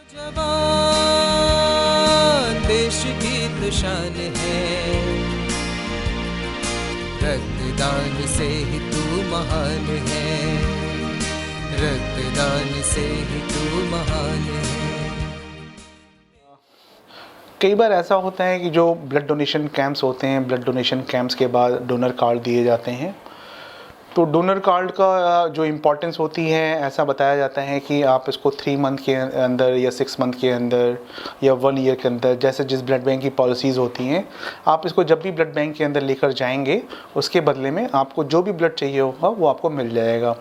जवान देश की तो शान है, रक्तदान से ही तू महान है, रक्तदान से ही तू महान है। कई बार ऐसा होता है कि जो ब्लड डोनेशन कैंप्स होते हैं, ब्लड डोनेशन कैंप्स के बाद डोनर कार्ड दिए जाते हैं। तो डोनर कार्ड का जो इम्पोर्टेंस होती है, ऐसा बताया जाता है कि आप इसको 3 मंथ के अंदर या 6 मंथ के अंदर या 1 ईयर के अंदर, जैसे जिस ब्लड बैंक की पॉलिसीज़ होती हैं, आप इसको जब भी ब्लड बैंक के अंदर लेकर जाएंगे, उसके बदले में आपको जो भी ब्लड चाहिए होगा वो आपको मिल जाएगा।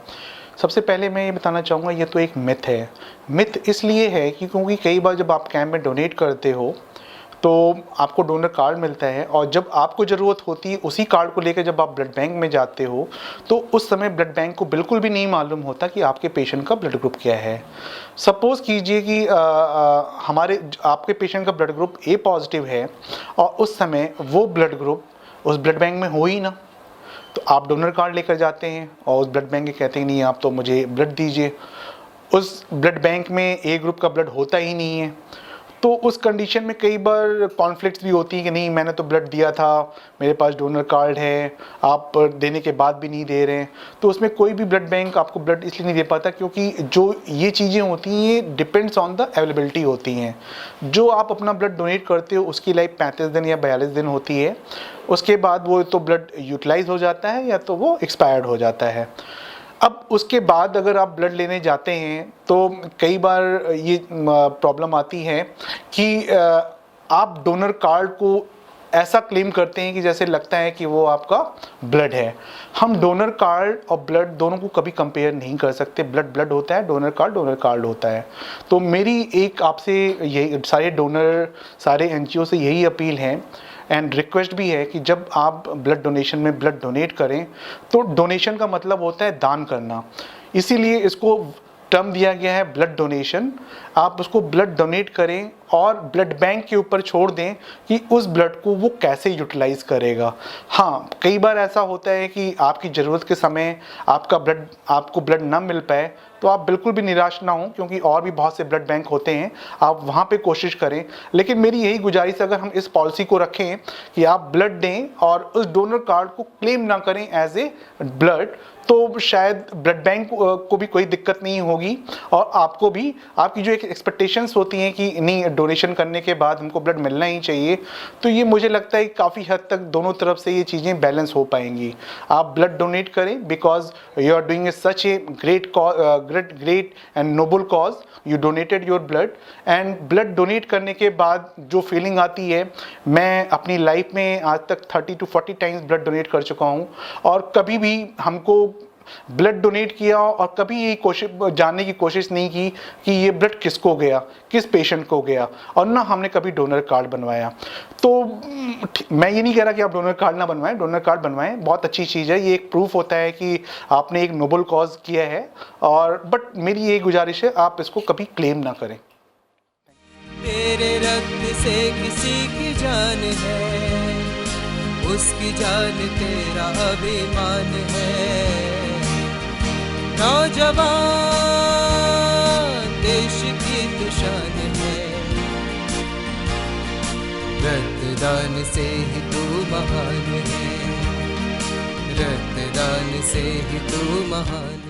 सबसे पहले मैं ये बताना चाहूँगा, ये तो एक मिथ है। मिथ इसलिए है कि क्योंकि कई बार जब आप कैंप में डोनेट करते हो तो आपको डोनर कार्ड मिलता है, और जब आपको ज़रूरत होती है उसी कार्ड को लेकर जब आप ब्लड बैंक में जाते हो तो उस समय ब्लड बैंक को बिल्कुल भी नहीं मालूम होता कि आपके पेशेंट का ब्लड ग्रुप क्या है। सपोज़ कीजिए कि आपके पेशेंट का ब्लड ग्रुप ए पॉजिटिव है और उस समय वो ब्लड ग्रुप उस ब्लड बैंक में हो ही ना, तो आप डोनर कार्ड लेकर जाते हैं और उस ब्लड बैंक के कहते हैं नहीं आप तो मुझे ब्लड दीजिए। उस ब्लड बैंक में ए ग्रुप का ब्लड होता ही नहीं है, तो उस कंडीशन में कई बार कॉन्फ्लिक्ट्स भी होती हैं कि नहीं मैंने तो ब्लड दिया था, मेरे पास डोनर कार्ड है, आप देने के बाद भी नहीं दे रहे हैं। तो उसमें कोई भी ब्लड बैंक आपको ब्लड इसलिए नहीं दे पाता क्योंकि जो ये चीज़ें होती हैं ये डिपेंड्स ऑन द अवेलेबिलिटी होती हैं। जो आप अपना ब्लड डोनेट करते हो उसकी लाइफ 35 दिन या 42 दिन होती है, उसके बाद वो तो ब्लड यूटिलाइज हो जाता है या तो वो एक्सपायर्ड हो जाता है। अब उसके बाद अगर आप ब्लड लेने जाते हैं तो कई बार ये प्रॉब्लम आती है कि आप डोनर कार्ड को ऐसा क्लेम करते हैं कि जैसे लगता है कि वो आपका ब्लड है। हम डोनर कार्ड और ब्लड दोनों को कभी कंपेयर नहीं कर सकते। ब्लड ब्लड होता है, डोनर कार्ड होता है। तो मेरी एक आपसे यही, सारे डोनर, सारे एनजीओ से यही अपील है एंड रिक्वेस्ट भी है कि जब आप ब्लड डोनेशन में ब्लड डोनेट करें तो डोनेशन का मतलब होता है दान करना, इसीलिए इसको टर्म दिया गया है ब्लड डोनेशन। आप उसको ब्लड डोनेट करें और ब्लड बैंक के ऊपर छोड़ दें कि उस ब्लड को वो कैसे यूटिलाइज करेगा। हाँ, कई बार ऐसा होता है कि आपकी ज़रूरत के समय आपको ब्लड ना मिल पाए, तो आप बिल्कुल भी निराश ना हों क्योंकि और भी बहुत से ब्लड बैंक होते हैं, आप वहाँ पे कोशिश करें। लेकिन मेरी यही गुजारिश, अगर हम इस पॉलिसी को रखें कि आप ब्लड दें और उस डोनर कार्ड को क्लेम ना करें एज ए ब्लड, तो शायद ब्लड बैंक को भी कोई दिक्कत नहीं होगी और आपको भी, आपकी जो एक एक्सपेक्टेशंस होती हैं कि नहीं डोनेशन करने के बाद हमको ब्लड मिलना ही चाहिए, तो ये मुझे लगता है काफ़ी हद तक दोनों तरफ से ये चीज़ें बैलेंस हो पाएंगी। आप ब्लड डोनेट करें because you are doing such a great and noble cause, you donated your blood. And blood donate करने के बाद जो फीलिंग आती है, मैं अपनी लाइफ में आज तक 30 to 40 टाइम्स ब्लड डोनेट कर चुका हूँ और कभी भी हमको ब्लड डोनेट किया और कभी ये जानने की कोशिश नहीं की कि ये ब्लड किसको गया, किस पेशेंट को गया, और ना हमने कभी डोनर कार्ड बनवाया। तो मैं ये नहीं कह रहा कि आप डोनर कार्ड ना बनवाएं, डोनर कार्ड बनवाएं, बहुत अच्छी चीज़ है, ये एक प्रूफ होता है कि आपने एक नोबल कॉज किया है। और बट मेरी ये गुजारिश है, आप इसको कभी क्लेम ना करें। तेरे रक्त से किसी की जान है, उसकी जान तेरा अभिमान है। नौजवान देश की तो शान है, रक्तदान से ही तू महान है, रक्तदान से ही तू महान है।